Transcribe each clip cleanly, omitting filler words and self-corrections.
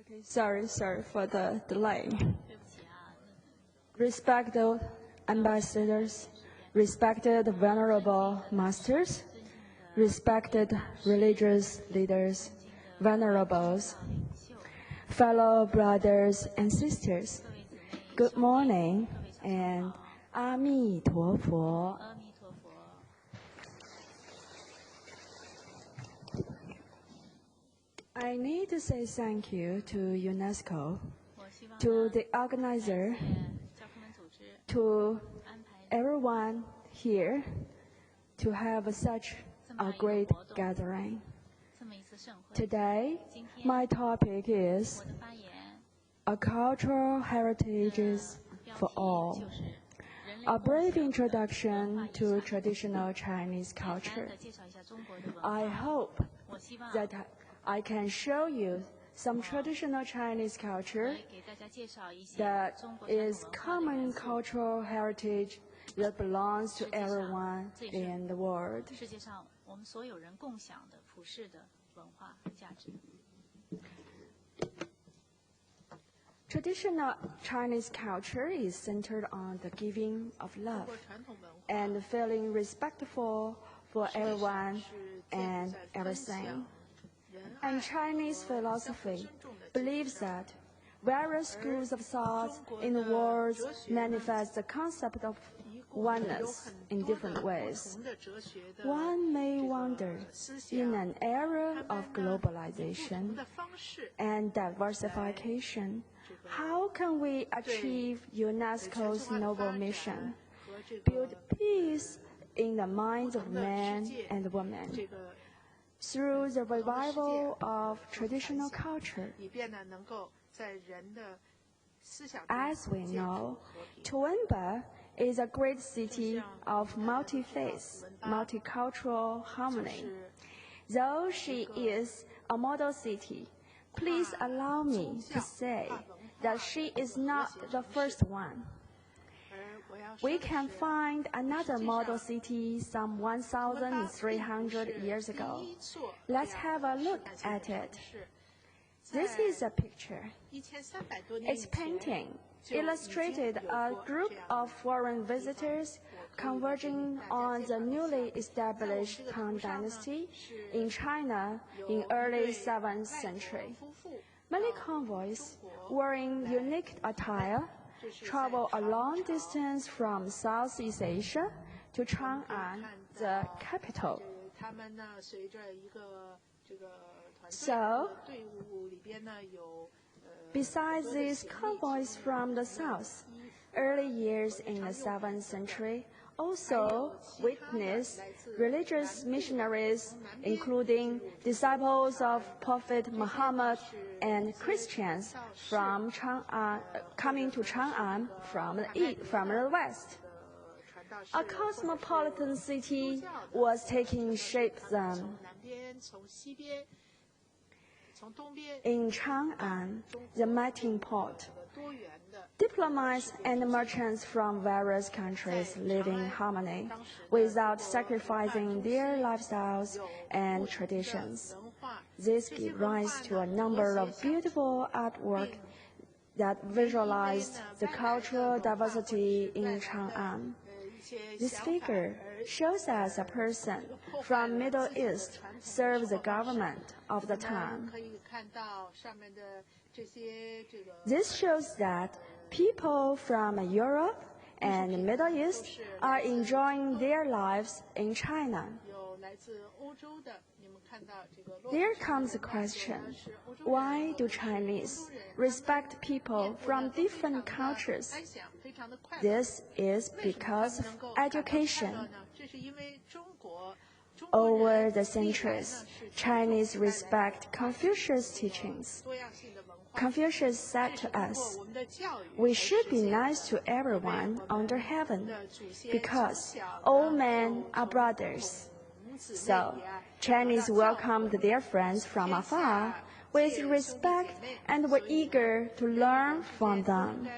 Okay, sorry for the delay. Respected ambassadors, respected venerable masters, respected religious leaders, venerables, fellow brothers and sisters, good morning and 阿弥陀佛. I need to say thank you to UNESCO, to the organizer, to everyone here to have such a great gathering. Today, my topic is a cultural heritage for all. A brief introduction to traditional Chinese culture. I hope that I can show you some traditional Chinese culture that is common cultural heritage that belongs to everyone in the world. Traditional Chinese culture is centered on the giving of love and feeling respectful for everyone and everything. And Chinese philosophy believes that various schools of thought in the world manifest the concept of oneness in different ways. One may wonder, in an era of globalization and diversification, how can we achieve UNESCO's noble mission, build peace in the minds of men and women, through the revival of traditional culture? As we know, Toowoomba is a great city of multi-faith, multicultural harmony. Though she is a model city, please allow me to say that she is not the first one. We can find another model city some 1,300 years ago. Let's have a look at it. This is a picture. Its painting illustrated a group of foreign visitors converging on the newly established Han Dynasty in China in early 7th century. Many convoys, wearing unique attire, travel a long distance from Southeast Asia to Chang'an, the capital. So, besides these convoys from the south, early years in the 7th century also witnessed religious missionaries, including disciples of Prophet Muhammad and Christians from Chang'an, coming to Chang'an from the west. A cosmopolitan city was taking shape then. In Chang'an, the melting pot, diplomats and merchants from various countries live in harmony without sacrificing their lifestyles and traditions. This gives rise to a number of beautiful artwork that visualized the cultural diversity in Chang'an. This figure shows us a person from Middle East served the government of the time. This shows that people from Europe and the Middle East are enjoying their lives in China. There comes the question, why do Chinese respect people from different cultures? This is because of education. Over the centuries, Chinese respect Confucius' teachings. Confucius said to us, we should be nice to everyone under heaven, because all men are brothers. So, Chinese welcomed their friends from afar with respect and were eager to learn from them.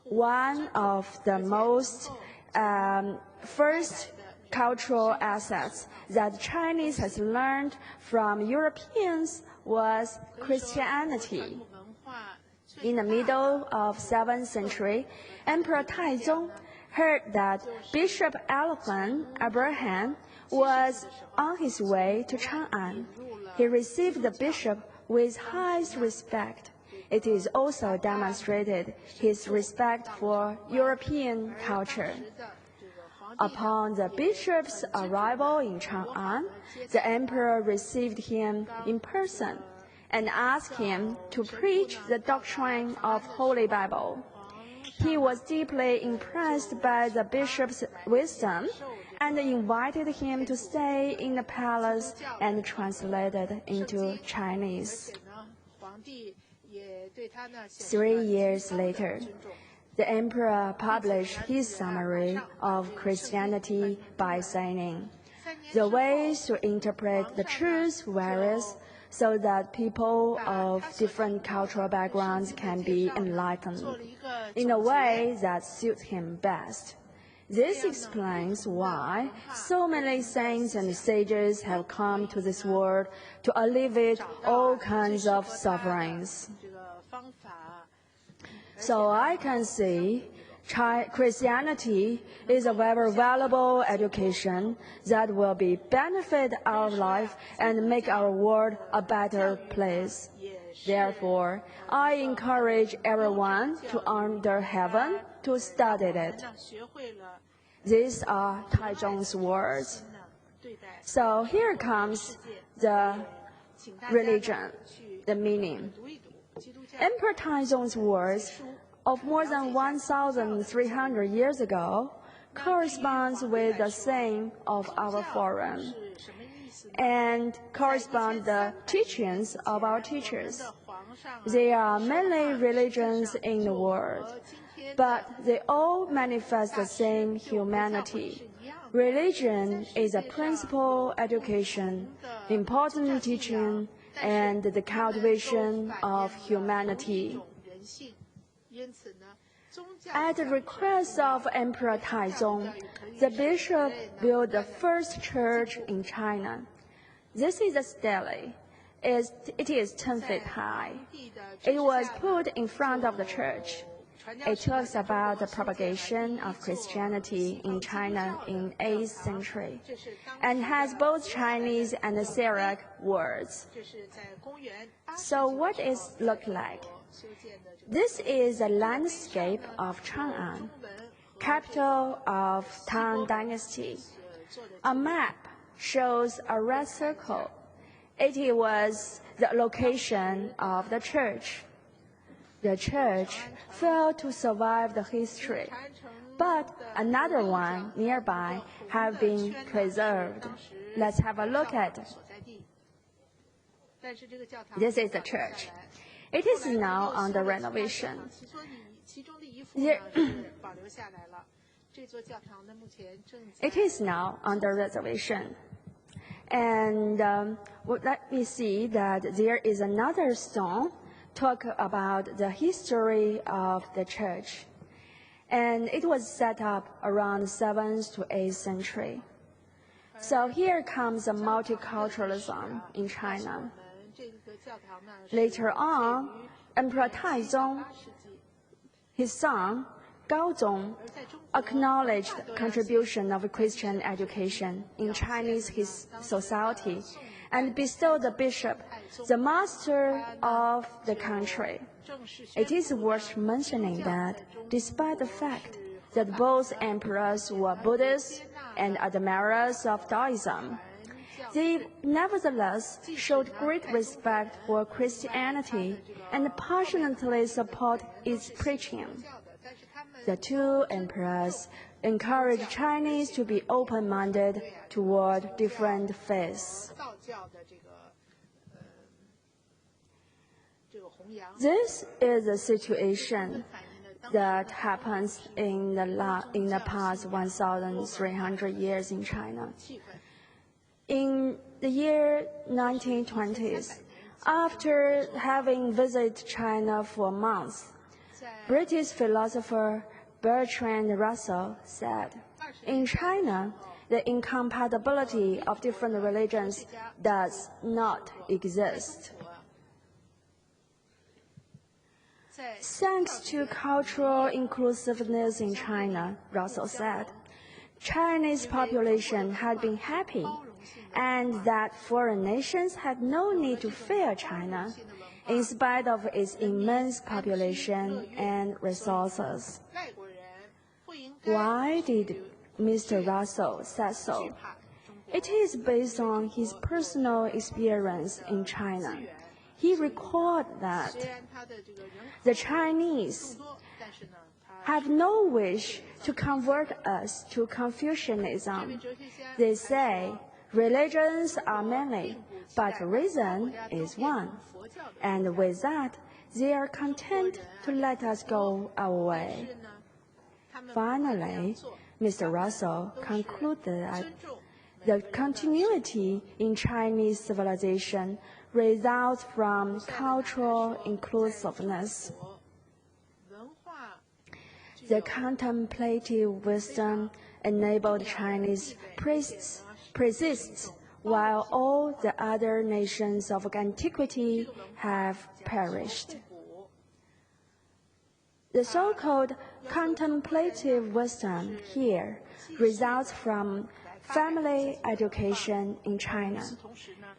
One of the most first cultural assets that Chinese has learned from Europeans was Christianity. In the middle of 7th century, Emperor Taizong heard that Bishop Abraham was on his way to Chang'an. He received the bishop with highest respect. It is also demonstrated his respect for European culture. Upon the bishop's arrival in Chang'an, the emperor received him in person and asked him to preach the doctrine of Holy Bible. He was deeply impressed by the bishop's wisdom and invited him to stay in the palace and translated into Chinese. 3 years later, the emperor published his summary of Christianity by saying, "The ways to interpret the truth varies so that people of different cultural backgrounds can be enlightened in a way that suits him best." This explains why so many saints and sages have come to this world to alleviate all kinds of sufferings. So I can see Christianity is a very valuable education that will benefit our life and make our world a better place. Therefore, I encourage everyone under heaven to study it. These are Taizong's words. So here comes the religion, the meaning. Emperor Taizong's words of more than 1,300 years ago corresponds with the same of our forum and correspond the teachings of our teachers. There are many religions in the world, but they all manifest the same humanity. Religion is a principal education, important teaching, and the cultivation of humanity. At the request of Emperor Taizong, the bishop built the first church in China. This is a stele. It is 10 feet high. It was put in front of the church. It talks about the propagation of Christianity in China in 8th century and has both Chinese and Syriac words. So what it looks like? This is a landscape of Chang'an, capital of Tang Dynasty. A map shows a red circle. It was the location of the church. The church failed to survive the history, but another one nearby have been preserved. Let's have a look at it. This is the church. It is now under renovation. It is now under reservation. And let me see that there is another stone talk about the history of the church. And it was set up around 7th to 8th century. So here comes the multiculturalism in China. Later on, Emperor Taizong, his son, Gaozong, acknowledged the contribution of Christian education in Chinese society and bestowed the bishop the master of the country. It is worth mentioning that despite the fact that both emperors were Buddhists and admirers of Taoism, they nevertheless showed great respect for Christianity and passionately support its preaching. The two emperors encouraged Chinese to be open-minded toward different faiths. This is a situation that happens in the past 1,300 years in China. In the year 1920s, after having visited China for months, British philosopher Bertrand Russell said, "In China, the incompatibility of different religions does not exist. Thanks to cultural inclusiveness in China, Russell said, Chinese population had been happy, and that foreign nations had no need to fear China, in spite of its immense population and resources. Why did Mr. Russell say so? It is based on his personal experience in China. He recalled that the Chinese have no wish to convert us to Confucianism. They say religions are many, but reason is one. And with that, they are content to let us go our way. Finally, Mr. Russell concluded that the continuity in Chinese civilization results from cultural inclusiveness. The contemplative wisdom enabled Chinese priests persists while all the other nations of antiquity have perished. The so-called contemplative wisdom here results from family education in China.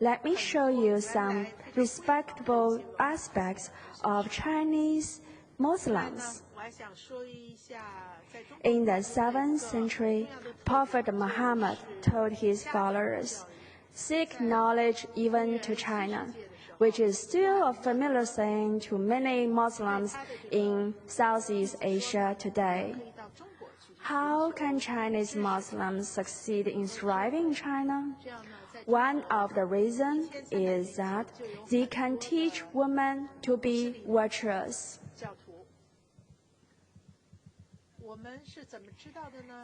Let me show you some respectable aspects of Chinese Muslims. In the 7th century, Prophet Muhammad told his followers, "Seek knowledge even to China," which is still a familiar saying to many Muslims in Southeast Asia today. How can Chinese Muslims succeed in thriving in China? One of the reasons is that they can teach women to be virtuous.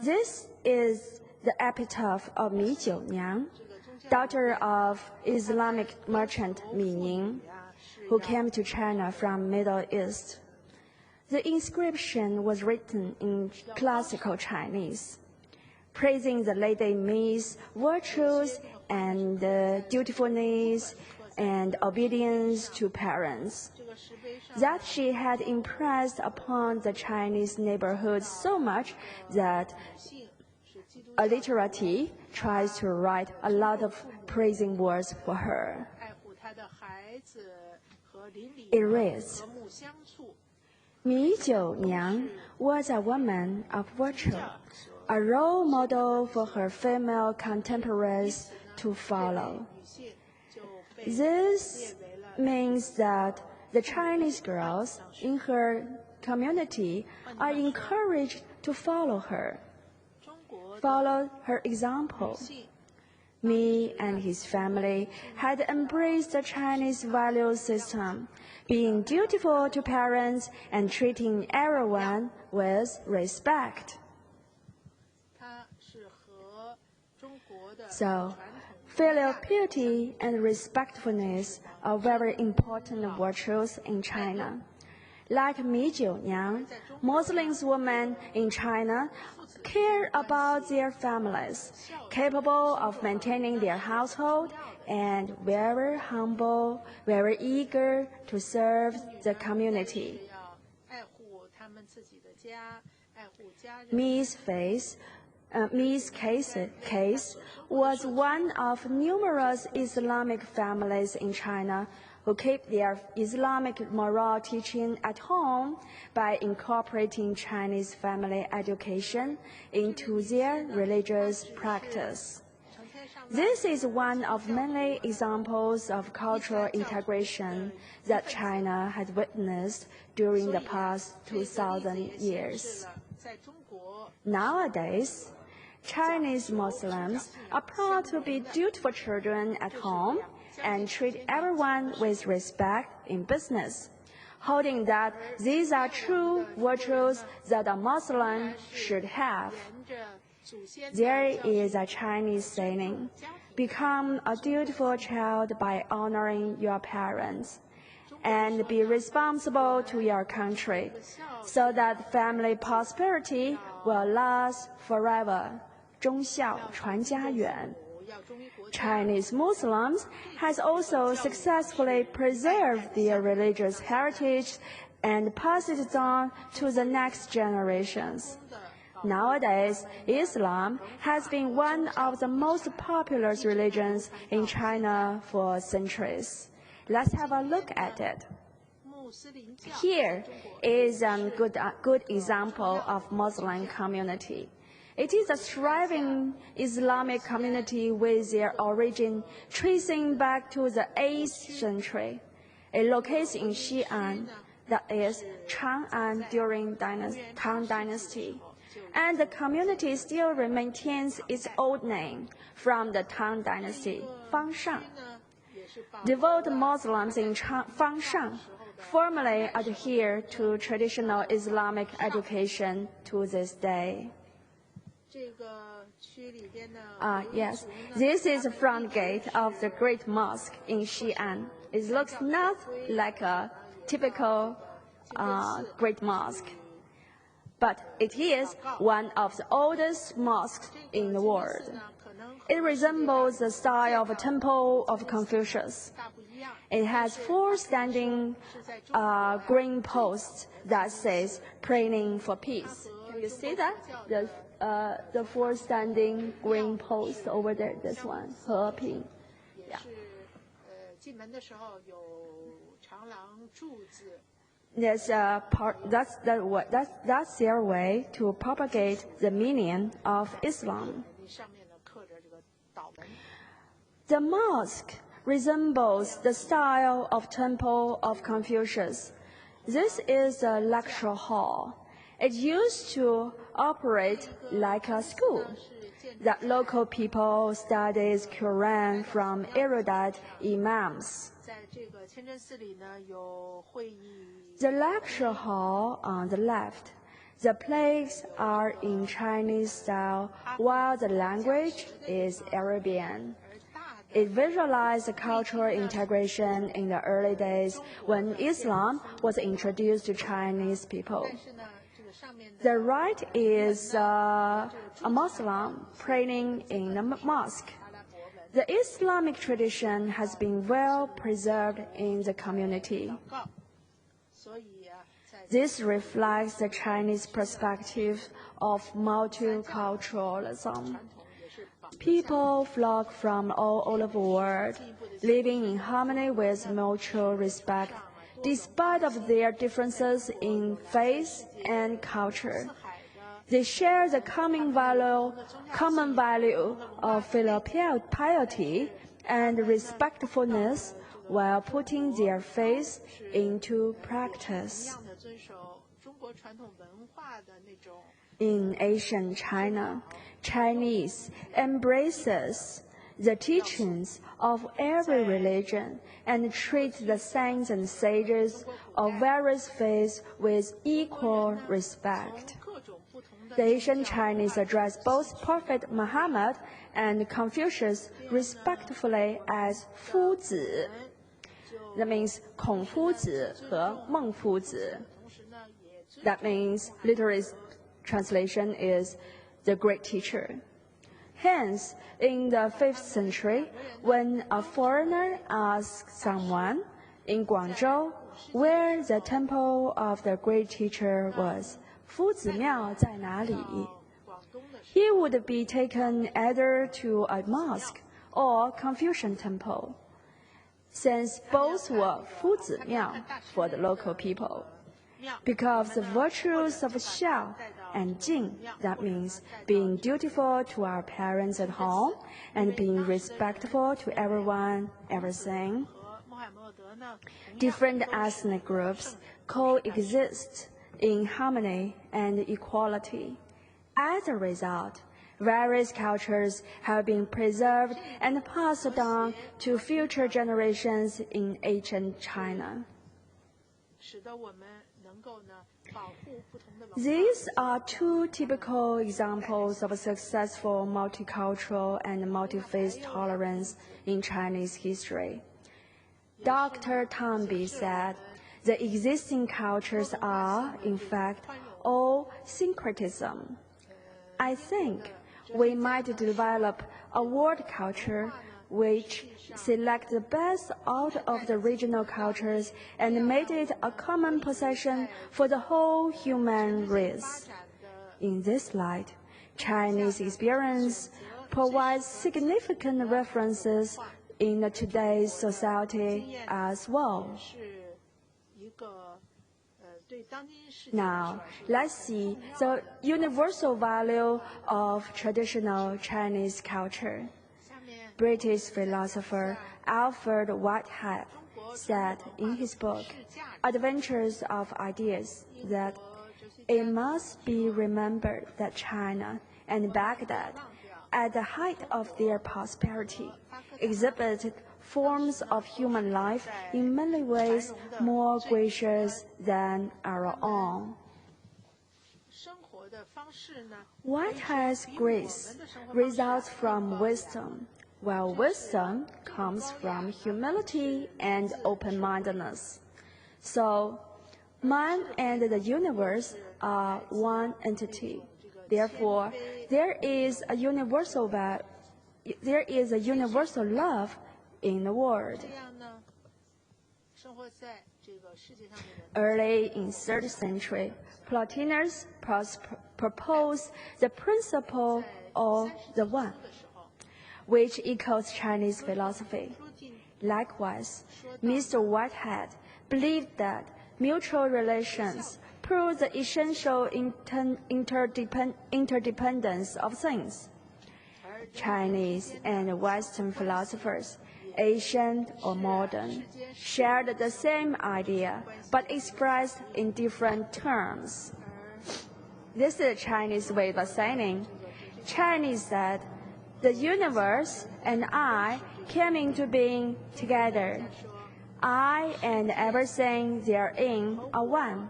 This is the epitaph of Mi Jiuniang, daughter of Islamic merchant Mi Ning, who came to China from Middle East. The inscription was written in classical Chinese, praising the Lady Mi's virtues and dutifulness and obedience to parents, that she had impressed upon the Chinese neighborhood so much that a literati tries to write a lot of praising words for her. It reads, Mi Jiuniang was a woman of virtue, a role model for her female contemporaries to follow. This means that the Chinese girls in her community are encouraged to follow her example. Mi and his family had embraced the Chinese value system, being dutiful to parents and treating everyone with respect. So, filial piety and respectfulness are very important virtues in China. Like Mi Jiuniang, Muslim women in China care about their families, capable of maintaining their household, and very humble, very eager to serve the community. Mi's case was one of numerous Islamic families in China who keep their Islamic moral teaching at home by incorporating Chinese family education into their religious practice. This is one of many examples of cultural integration that China has witnessed during the past 2,000 years. Nowadays, Chinese Muslims are proud to be dutiful children at home and treat everyone with respect in business, holding that these are true virtues that a Muslim should have. There is a Chinese saying, "Become a dutiful child by honoring your parents, and be responsible to your country, so that family prosperity will last forever." 忠孝传家园. Chinese Muslims has also successfully preserved their religious heritage and passed it on to the next generations. Nowadays, Islam has been one of the most popular religions in China for centuries. Let's have a look at it. Here is a good example of Muslim community. It is a thriving Islamic community with their origin tracing back to the 8th century. It locates in Xi'an, that is, Chang'an during Tang Dynasty. And the community still maintains its old name from the Tang Dynasty, Fangshan. Devout Muslims in Fangshan formally adhere to traditional Islamic education to this day. Yes, this is the front gate of the Great Mosque in Xi'an. It looks not like a typical Great Mosque, but it is one of the oldest mosques in the world. It resembles the style of a temple of Confucius. It has 4 standing green posts that says praying for peace. Can you see that? The 4 standing green posts over there, this one, 和平. Yeah. That's their way to propagate the meaning of Islam. The mosque resembles the style of temple of Confucius. This is a lecture hall. It used to operate like a school. The local people studies Quran from erudite imams. The lecture hall on the left. The plaques are in Chinese style, while the language is Arabian. It visualized the cultural integration in the early days when Islam was introduced to Chinese people. The right is a Muslim praying in the mosque. The Islamic tradition has been well preserved in the community. This reflects the Chinese perspective of multiculturalism. People flock from all over the world, living in harmony with mutual respect, despite of their differences in faith and culture. They share the common value of filial piety and respectfulness while putting their faith into practice. In ancient China, Chinese embraces the teachings of every religion and treat the saints and sages of various faiths with equal respect. The ancient Chinese address both Prophet Muhammad and Confucius respectfully as 夫子. That means 孔夫子和孟夫子. That means literal translation is the great teacher. Hence, in the 5th century, when a foreigner asked someone in Guangzhou where the temple of the great teacher was, 夫子庙在哪里? He would be taken either to a mosque or Confucian temple, since both were 夫子庙 for the local people. Because the virtues of Xiao and Jing, that means being dutiful to our parents at home and being respectful to everyone, everything. Different ethnic groups coexist in harmony and equality. As a result, various cultures have been preserved and passed on to future generations in ancient China. These are 2 typical examples of successful multicultural and multi-faith tolerance in Chinese history. Dr. Tambi said, the existing cultures are, in fact, all syncretism. I think we might develop a world culture which select the best out of the regional cultures and made it a common possession for the whole human race. In this light, Chinese experience provides significant references in today's society as well. Now, let's see the universal value of traditional Chinese culture. British philosopher Alfred Whitehead said in his book, Adventures of Ideas, that it must be remembered that China and Baghdad, at the height of their prosperity, exhibited forms of human life in many ways more gracious than our own. Whitehead's grace results from wisdom, while wisdom comes from humility and open-mindedness. So, man and the universe are one entity. Therefore, there is a universal love in the world. Early in 3rd century, Plotinus proposed the principle of the one, which echoes Chinese philosophy. Likewise, Mr. Whitehead believed that mutual relations prove the essential interdependence of things. Chinese and Western philosophers, ancient or modern, shared the same idea, but expressed in different terms. This is the Chinese way of saying. Chinese said, the universe and I came into being together. I and everything therein are one.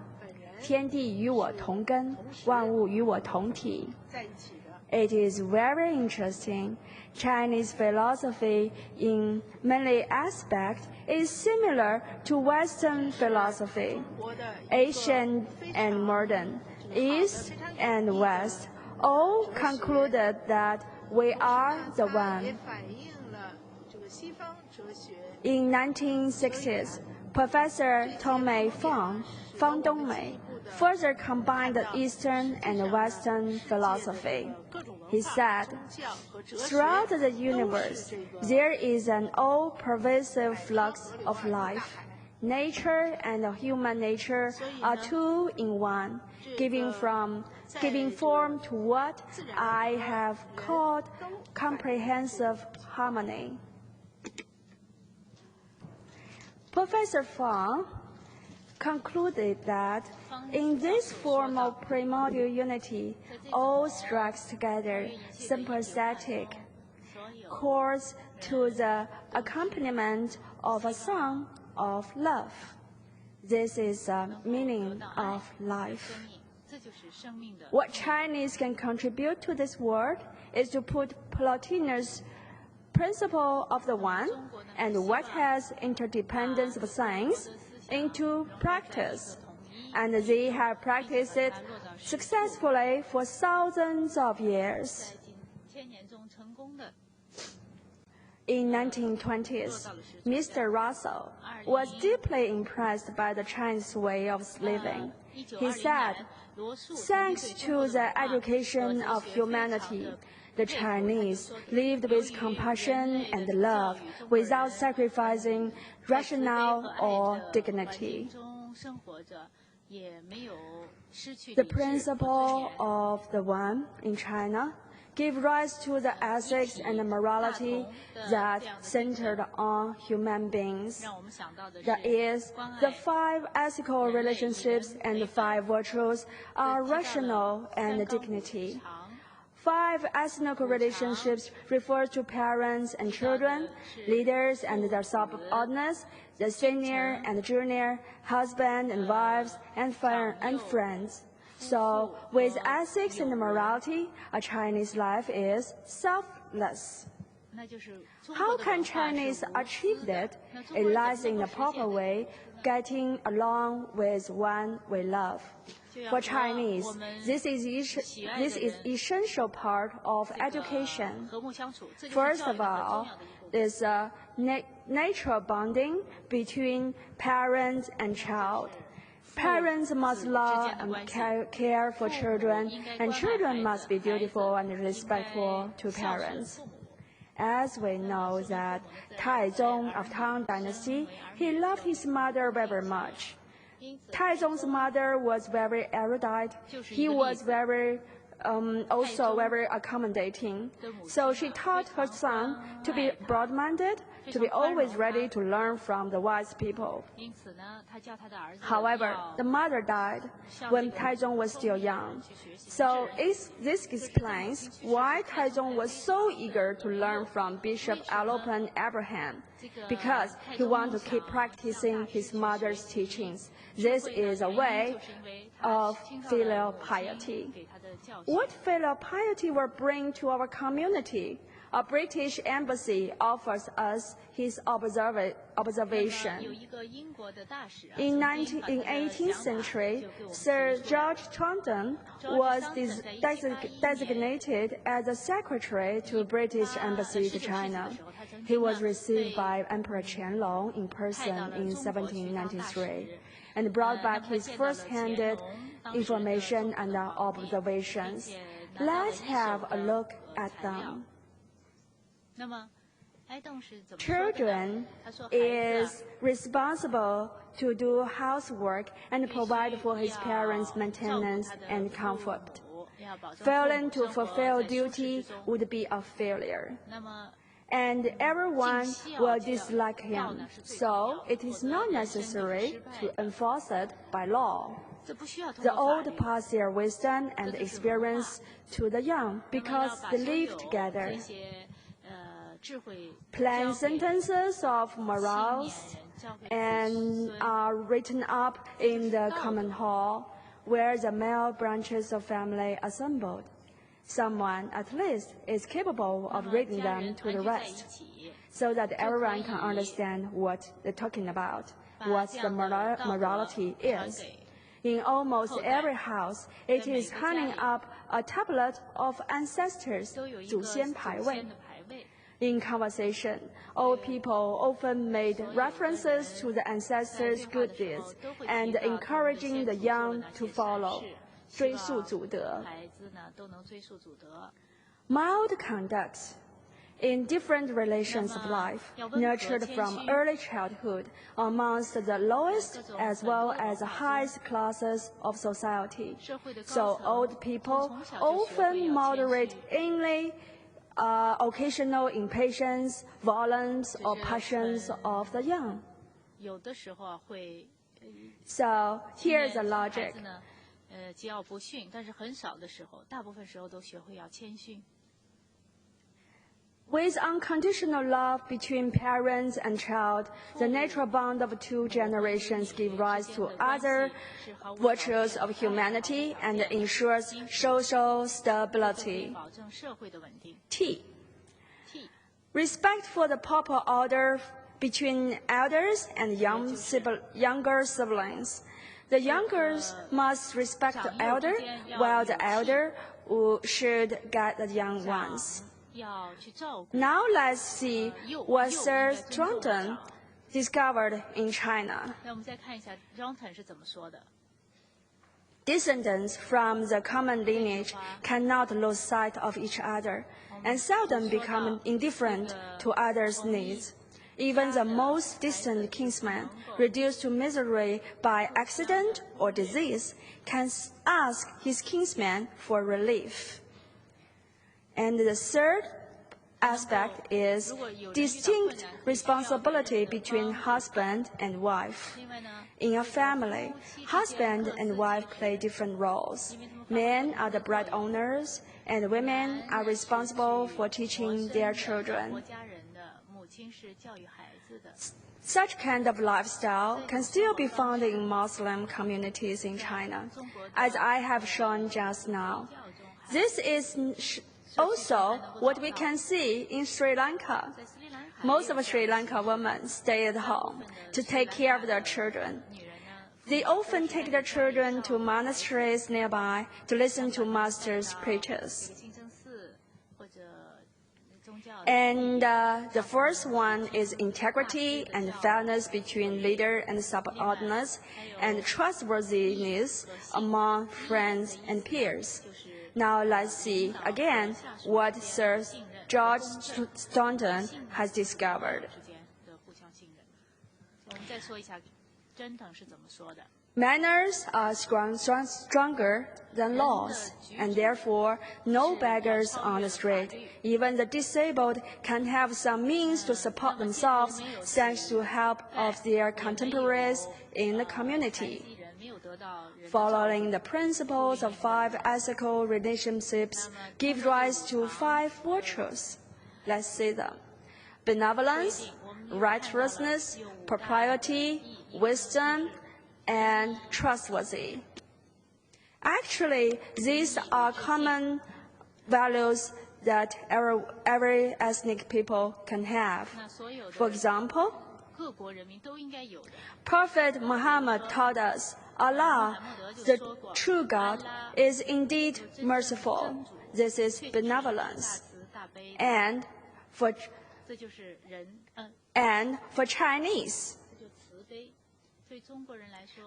天地与我同根，万物与我同体。It is very interesting. Chinese philosophy, in many aspects, is similar to Western philosophy. Ancient and modern, East and West, all concluded that we are the one. In 1960s, Professor Tongmei Fang Dongmei further combined the Eastern and Western philosophy. He said, throughout the universe, there is an all-pervasive flux of life. Nature and human nature are two in one, giving form to what I have called comprehensive harmony. Professor Fang concluded that in this form of primordial unity, all strikes together sympathetic chords to the accompaniment of a song of love. This is the meaning of life. What Chinese can contribute to this world is to put Plotinus' principle of the one and Whitehead's interdependence of science into practice, and they have practiced it successfully for thousands of years. In 1920s, Mr. Russell was deeply impressed by the Chinese way of living. He said, thanks to the education of humanity, the Chinese lived with compassion and love without sacrificing rationale or dignity. The principle of the one in China gave rise to the ethics and the morality that centered on human beings. That is, the 5 ethical relationships and the 5 virtues are rational and dignity. 5 ethnical relationships refer to parents and children, leaders and their subordinates, the senior and junior, husband and wives, and friends. So, with ethics and morality, a Chinese life is selfless. How can Chinese achieve that? It lies in the proper way, getting along with one we love. For Chinese, this is essential part of education. First of all, is natural bonding between parents and child. Parents must love and care for children, and children must be dutiful and respectful to parents. As we know that Taizong of Tang Dynasty, he loved his mother very much. Taizong's mother was very erudite. He was also very accommodating. So she taught her son to be broad-minded, to be always ready to learn from the wise people. However, the mother died when Taizong was still young. So this explains why Taizong was so eager to learn from Bishop Alopan Abraham, because he wanted to keep practicing his mother's teachings. This is a way of filial piety. What filial piety will bring to our community? A British embassy offers us his observation. In 18th century, Sir George Taunton was designated as a secretary to British embassy to China. He was received by Emperor Qianlong in person in 1793 and brought back his first-hand information and observations. Let's have a look at them. Children is responsible to do housework and provide for his parents' maintenance and comfort. Failing to fulfill duty would be a failure, and everyone will dislike him, so it is not necessary to enforce it by law. The old pass their wisdom and experience to the young because they live together. Plain sentences of morals and are written up in the common hall where the male branches of family assembled. Someone, at least, is capable of reading them to the rest, so that everyone can understand what they're talking about, what the morality is. In almost every house, it is hanging up a tablet of ancestors, 祖先牌位. In conversation, old people often made references to the ancestors' good deeds and encouraging the young to follow. 追溯祖德. Mild conduct in different relations of life, nurtured from early childhood amongst the lowest as well as the highest classes of society. So old people often moderate only occasional impatience, violence, or passions of the young. So here's the logic. With unconditional love between parents and child, the natural bond of two generations gives rise to other virtues of humanity and ensures social stability. T. Respect for the proper order between elders and younger siblings. The youngers must respect the elder, while the elder should guide the young ones. Now let's see what Sir Taunton discovered in China. Descendants from the common lineage cannot lose sight of each other and seldom become indifferent to others' needs. Even the most distant kinsman, reduced to misery by accident or disease, can ask his kinsman for relief. And the third aspect is distinct responsibility between husband and wife. In a family, husband and wife play different roles. Men are the bread owners, and women are responsible for teaching their children. Such kind of lifestyle can still be found in Muslim communities in China, as I have shown just now. This is also what we can see in Sri Lanka. Most of Sri Lanka women stay at home to take care of their children. They often take their children to monasteries nearby to listen to masters' preachers. And the first one is integrity and fairness between leader and subordinates, and trustworthiness among friends and peers. Now let's see again what Sir George Staunton has discovered. Manners are stronger than laws, and therefore no beggars on the street. Even the disabled can have some means to support themselves thanks to help of their contemporaries in the community. Following the principles of 5 ethical relationships give rise to 5 virtues. Let's see them. Benevolence, righteousness, propriety, wisdom, and trustworthy. Actually, these are common values that every ethnic people can have. For example, Prophet Muhammad taught us Allah, the true God, is indeed merciful. This is benevolence. And for Chinese,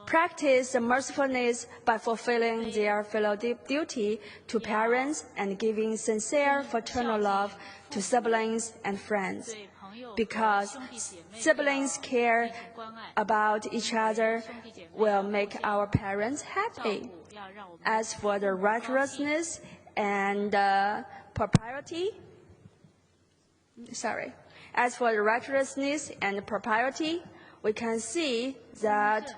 practice the mercifulness by fulfilling their filial duty to parents and giving sincere fraternal love to siblings and friends. Because siblings care about each other will make our parents happy. As for the righteousness and propriety, we can see that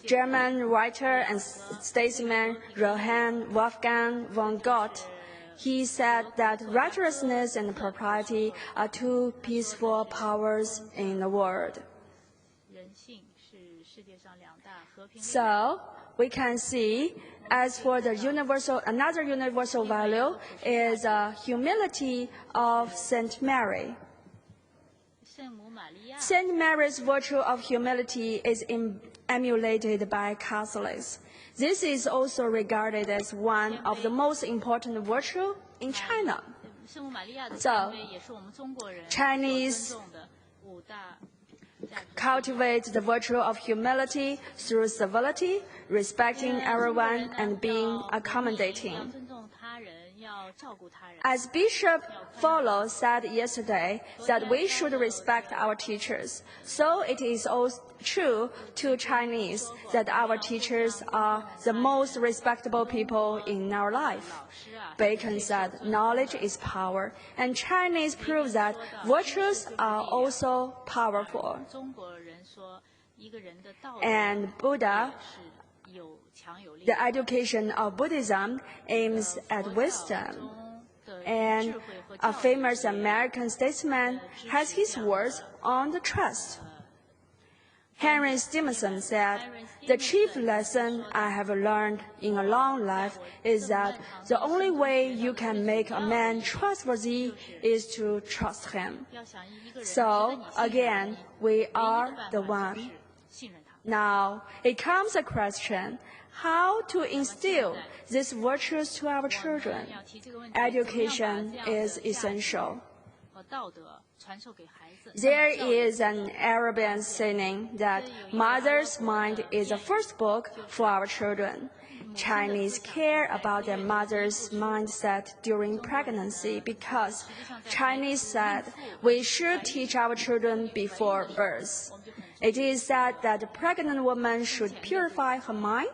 German writer and statesman Johann Wolfgang von Goethe, he said that righteousness and propriety are 2 peaceful powers in the world. So we can see, as for the another universal value is humility of Saint Mary. Saint Mary's virtue of humility is emulated by Catholics. This is also regarded as one of the most important virtues in China. So, Chinese cultivate the virtue of humility through civility, respecting everyone, and being accommodating. As Bishop Follow said yesterday, that we should respect our teachers. So it is also true to Chinese that our teachers are the most respectable people in our life. Bacon said knowledge is power, and Chinese prove that virtues are also powerful. And Buddha, the education of Buddhism aims at wisdom. And a famous American statesman has his words on the trust. Henry Stevenson said, "The chief lesson I have learned in a long life is that the only way you can make a man trustworthy is to trust him." So, again, we are the one. Now, it comes a question, how to instill these virtues to our children? Education is essential. There is an Arabian saying that mother's mind is the first book for our children. Chinese care about their mother's mindset during pregnancy because Chinese said we should teach our children before birth. It is said that the pregnant woman should purify her mind,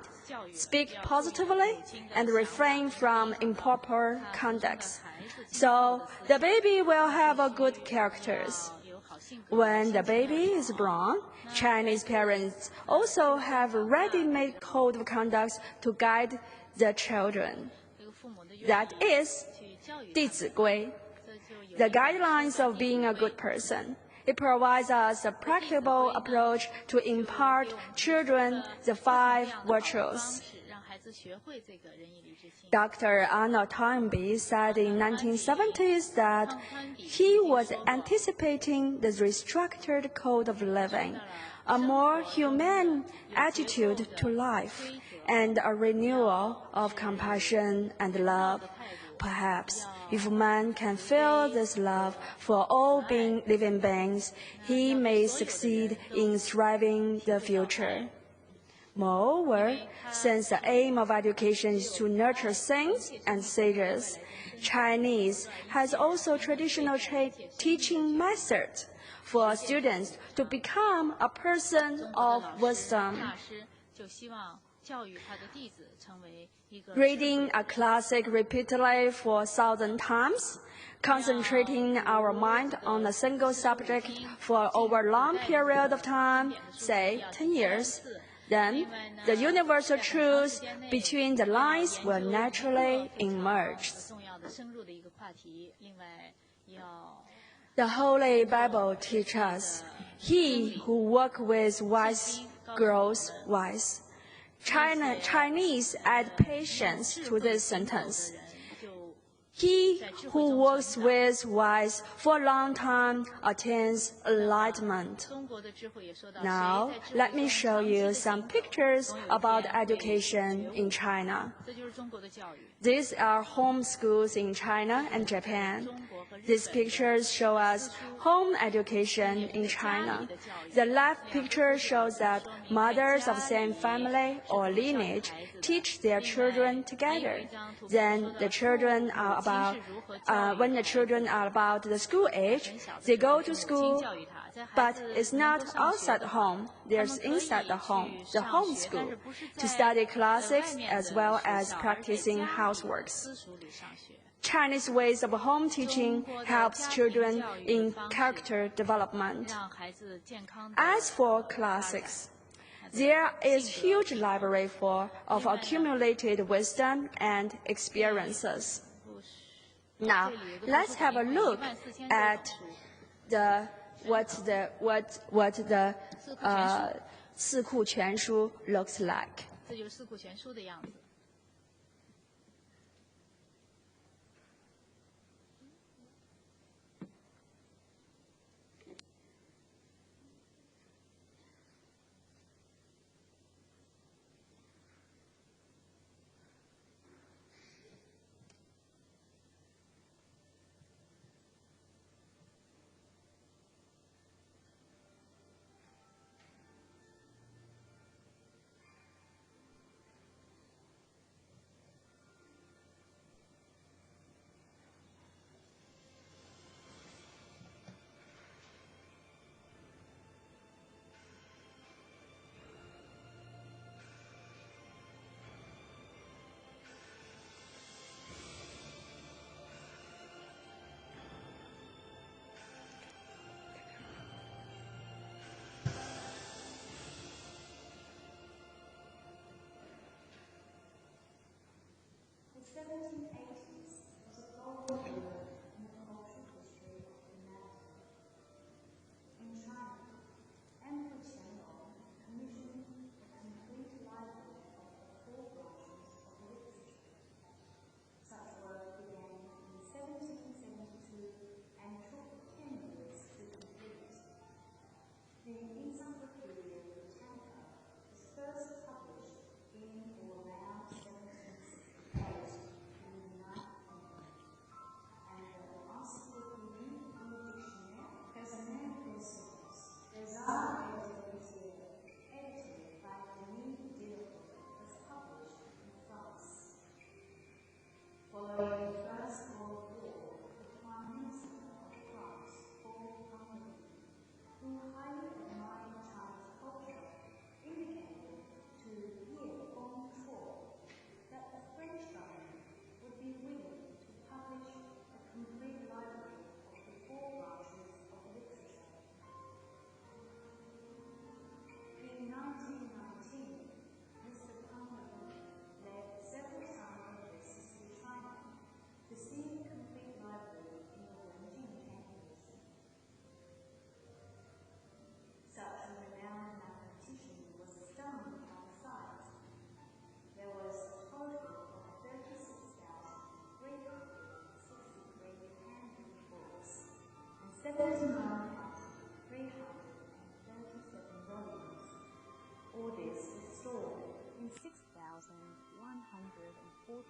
speak positively, and refrain from improper conduct. So the baby will have a good characters. When the baby is born, Chinese parents also have a ready-made code of conduct to guide the children. That is, 弟子规, the guidelines of being a good person. It provides us a practical approach to impart children the 5 virtues. Dr. Arnold Toynbee said in 1970s that he was anticipating the restructured code of living, a more humane attitude to life, and a renewal of compassion and love. Perhaps, if man can feel this love for all living beings, he may succeed in thriving the future. Moreover, since the aim of education is to nurture saints and sages, Chinese has also traditional teaching methods for students to become a person of wisdom. Reading a classic repeatedly for 1,000 times, concentrating our mind on a single subject for over a long period of time, say 10 years, then the universal truth between the lines will naturally emerge. The Holy Bible teaches us, he who works with wise grows wise. Chinese add patience to this sentence. He who works with wise for a long time attains enlightenment. Now, let me show you some pictures about education in China. These are home schools in China and Japan. These pictures show us home education in China. The left picture shows that mothers of the same family or lineage teach their children together. Then the children are when the children are about the school age, they go to school, but it's not outside the home, there's inside the home school, to study classics as well as practicing houseworks. Chinese ways of home teaching helps children in character development. As for classics, there is huge library of accumulated wisdom and experiences. Now, let's have a look at what the 四库全书 looks like. 这就是四库全书的样子。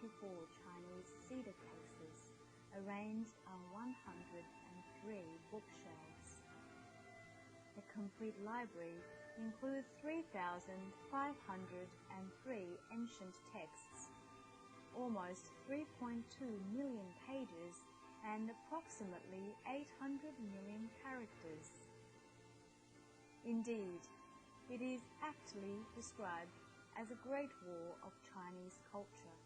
Chinese cedar cases arranged on 103 bookshelves. The complete library includes 3,503 ancient texts, almost 3.2 million pages, and approximately 800 million characters. Indeed, it is aptly described as a great war of Chinese culture.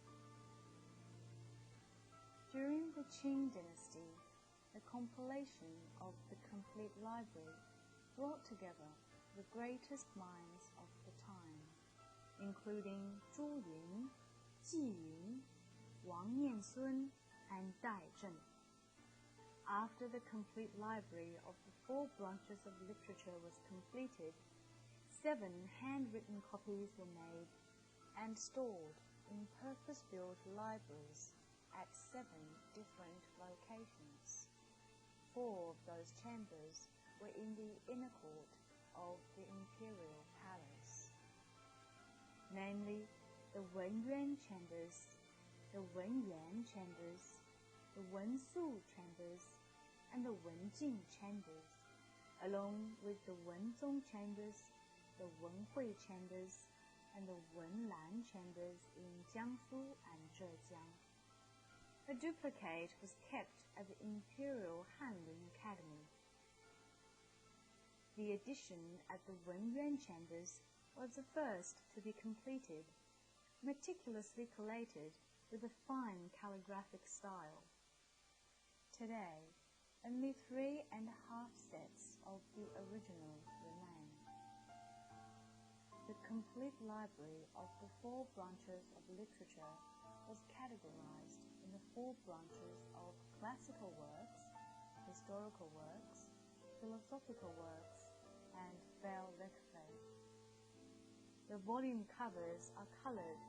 During the Qing dynasty, the compilation of the complete library brought together the greatest minds of the time, including Zhu Yun, Ji Yun, Wang Niansun, and Dai Zhen. After the complete library of the 4 branches of literature was completed, 7 handwritten copies were made and stored in purpose-built libraries at 7 different locations. 4 of those chambers were in the inner court of the imperial palace, namely the Wenyuan chambers, the Wenyuan chambers, the Wensu chambers, and the Wenjing chambers, along with the Wenzong chambers, the Wenhui chambers, and the Wenlan chambers in Jiangsu and Zhejiang. A duplicate was kept at the Imperial Hanlin Academy. The addition at the Wenyuan chambers was the first to be completed, meticulously collated with a fine calligraphic style. Today, only 3.5 sets of the original remain. The complete library of the 4 branches of literature was categorized in the 4 branches of classical works, historical works, philosophical works, and belles-lettres. The volume covers are colored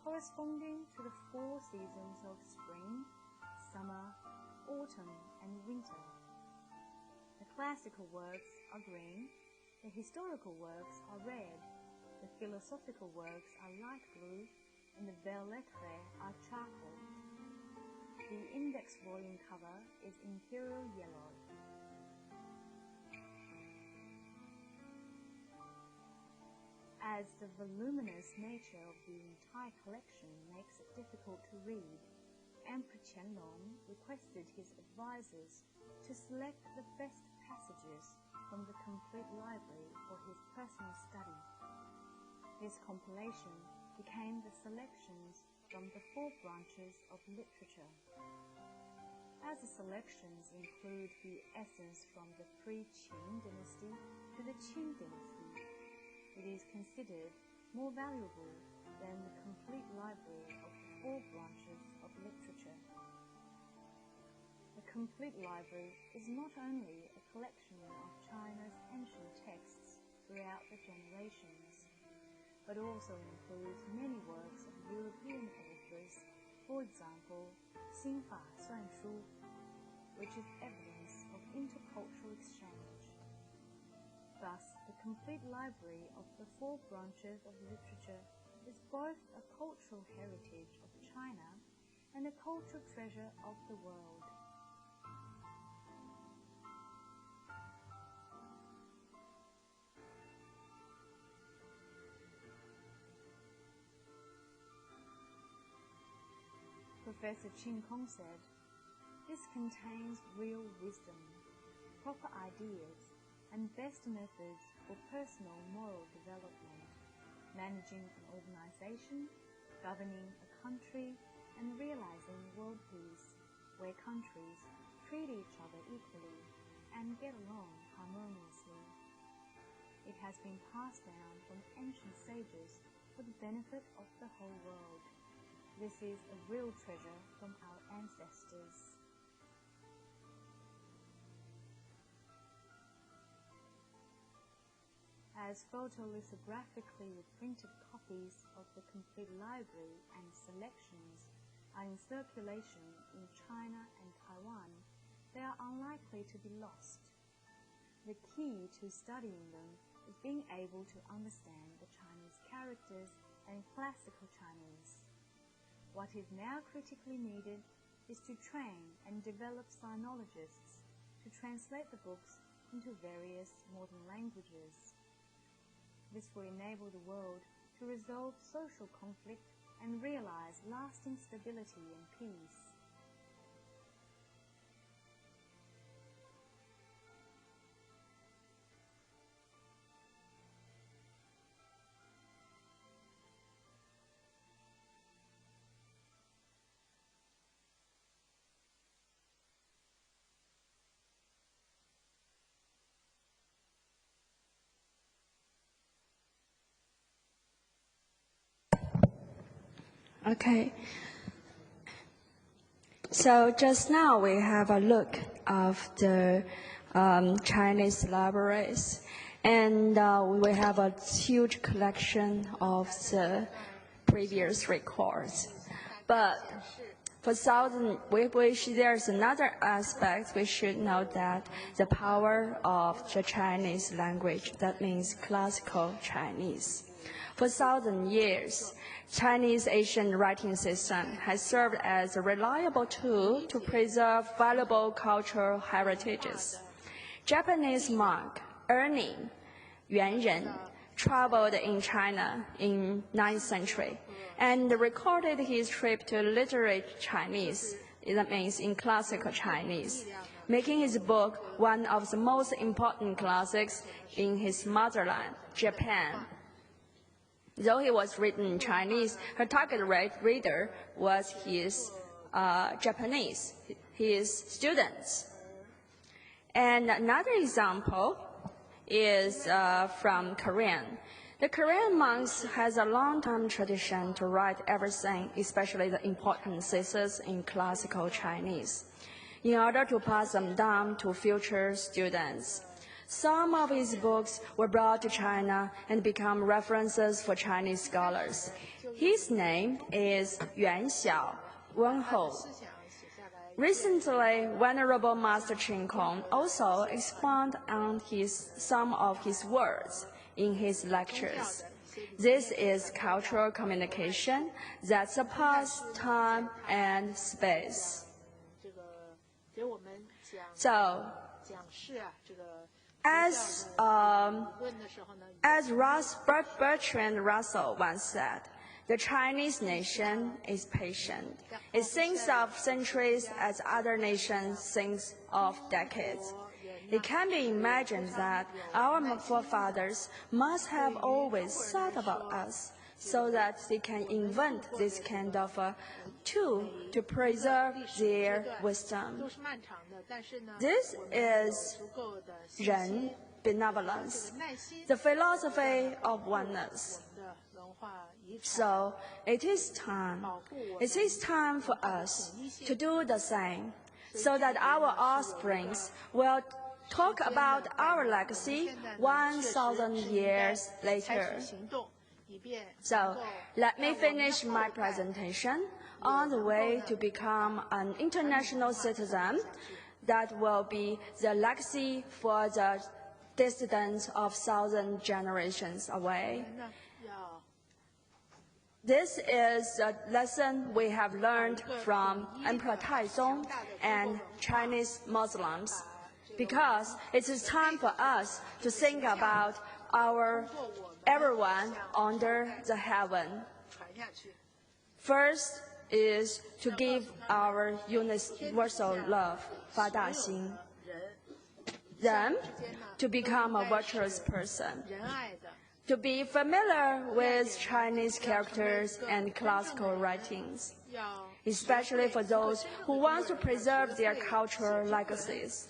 corresponding to the 4 seasons of spring, summer, autumn, and winter. The classical works are green, the historical works are red, the philosophical works are light blue, and the belles-lettres are charcoal. The index volume cover is imperial yellow. As the voluminous nature of the entire collection makes it difficult to read, Emperor Qianlong requested his advisors to select the best passages from the complete library for his personal study. This compilation became the selections from the 4 branches of literature. As the selections include the essence from the pre-Qing dynasty to the Qing dynasty, it is considered more valuable than the complete library of the 4 branches of literature. The complete library is not only a collection of China's ancient texts throughout the generations, but also includes many works of European authors, for example, Xinfa Suanshu, which is evidence of intercultural exchange. Thus, the complete library of the 4 branches of literature is both a cultural heritage of China and a cultural treasure of the world. Professor Qin Kong said, "This contains real wisdom, proper ideas, and best methods for personal moral development, managing an organization, governing a country, and realizing world peace, where countries treat each other equally and get along harmoniously. It has been passed down from ancient sages for the benefit of the whole world. This is a real treasure from our ancestors." As photolithographically reprinted copies of the complete library and selections are in circulation in China and Taiwan, they are unlikely to be lost. The key to studying them is being able to understand the Chinese characters and classical Chinese. What is now critically needed is to train and develop sinologists to translate the books into various modern languages. This will enable the world to resolve social conflict and realize lasting stability and peace. Okay. So just now we have a look of the Chinese libraries, and we have a huge collection of the previous records. But for there's another aspect we should note, that the power of the Chinese language, that means classical Chinese. For 1,000 years, Chinese ancient writing system has served as a reliable tool to preserve valuable cultural heritages. Japanese monk Ernie Yuanren traveled in China in 9th century and recorded his trip to literate Chinese, that means in classical Chinese, making his book one of the most important classics in his motherland, Japan. Though he was written in Chinese, her target reader was his Japanese, his students. And another example is from Korean. The Korean monks has a long-time tradition to write everything, especially the important theses, in classical Chinese, in order to pass them down to future students. Some of his books were brought to China and become references for Chinese scholars. His name is Yuan Xiao Wenhou. Recently, Venerable Master Ching Kong also expounded on some of his words in his lectures. This is cultural communication that surpasses time and space. So, as Bertrand Russell once said, the Chinese nation is patient. It thinks of centuries as other nations think of decades. It can be imagined that our forefathers must have always thought about us, so that they can invent this kind of a tool to preserve their wisdom. This is Ren benevolence, the philosophy of oneness. So it is time for us to do the same, so that our offsprings will talk about our legacy 1,000 years later. So let me finish my presentation on the way to become an international citizen that will be the legacy for the descendants of 1,000 generations away. This is a lesson we have learned from Emperor Taizong and Chinese Muslims, because it is time for us to think about everyone under the heaven. First is to give our universal love, 发大心. Then, to become a virtuous person. To be familiar with Chinese characters and classical writings, especially for those who want to preserve their cultural legacies.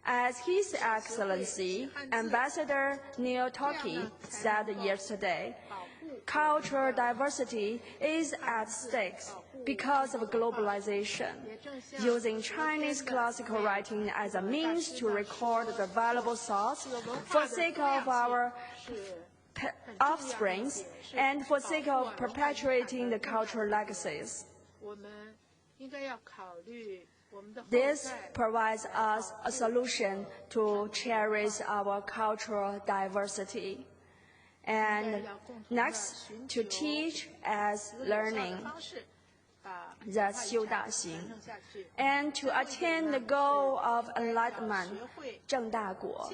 As His Excellency, Ambassador Neil Toki said yesterday, cultural diversity is at stake because of globalization. Using Chinese classical writing as a means to record the valuable thoughts for sake of our offsprings and for sake of perpetuating the cultural legacies. This provides us a solution to cherish our cultural diversity. And next, to teach as learning. That's 修大行 and to attain the goal of enlightenment, 正大果.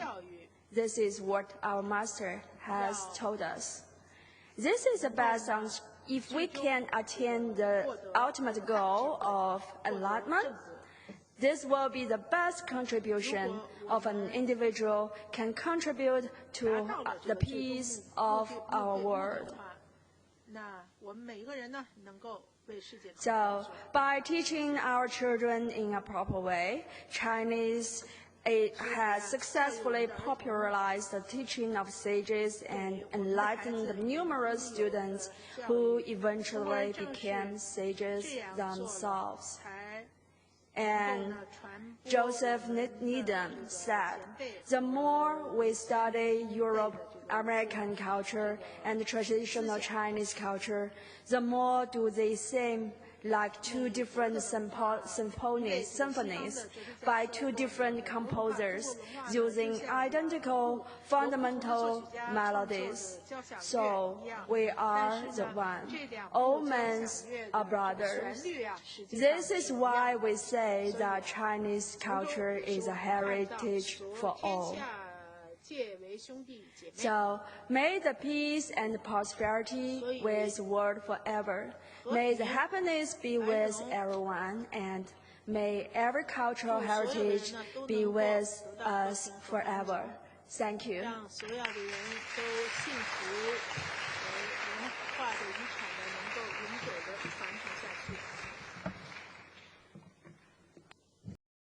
This is what our master has told us. This is the best if we can attain the ultimate goal of enlightenment. This will be the best contribution of an individual can contribute to the peace of our world. So, by teaching our children in a proper way, Chinese has successfully popularized the teaching of sages and enlightened numerous students who eventually became sages themselves. And Joseph Needham said, the more we study Europe-American culture and traditional Chinese culture, the more do they seem like two different symphonies by two different composers using identical fundamental melodies. So we are the one. All men are brothers. This is why we say that Chinese culture is a heritage for all. So, may the peace and prosperity with the world forever. May the happiness be with everyone, and may every cultural heritage be with us forever. Thank you. 让所有的人都幸福，文化的遗产呢能够永久的传承下去。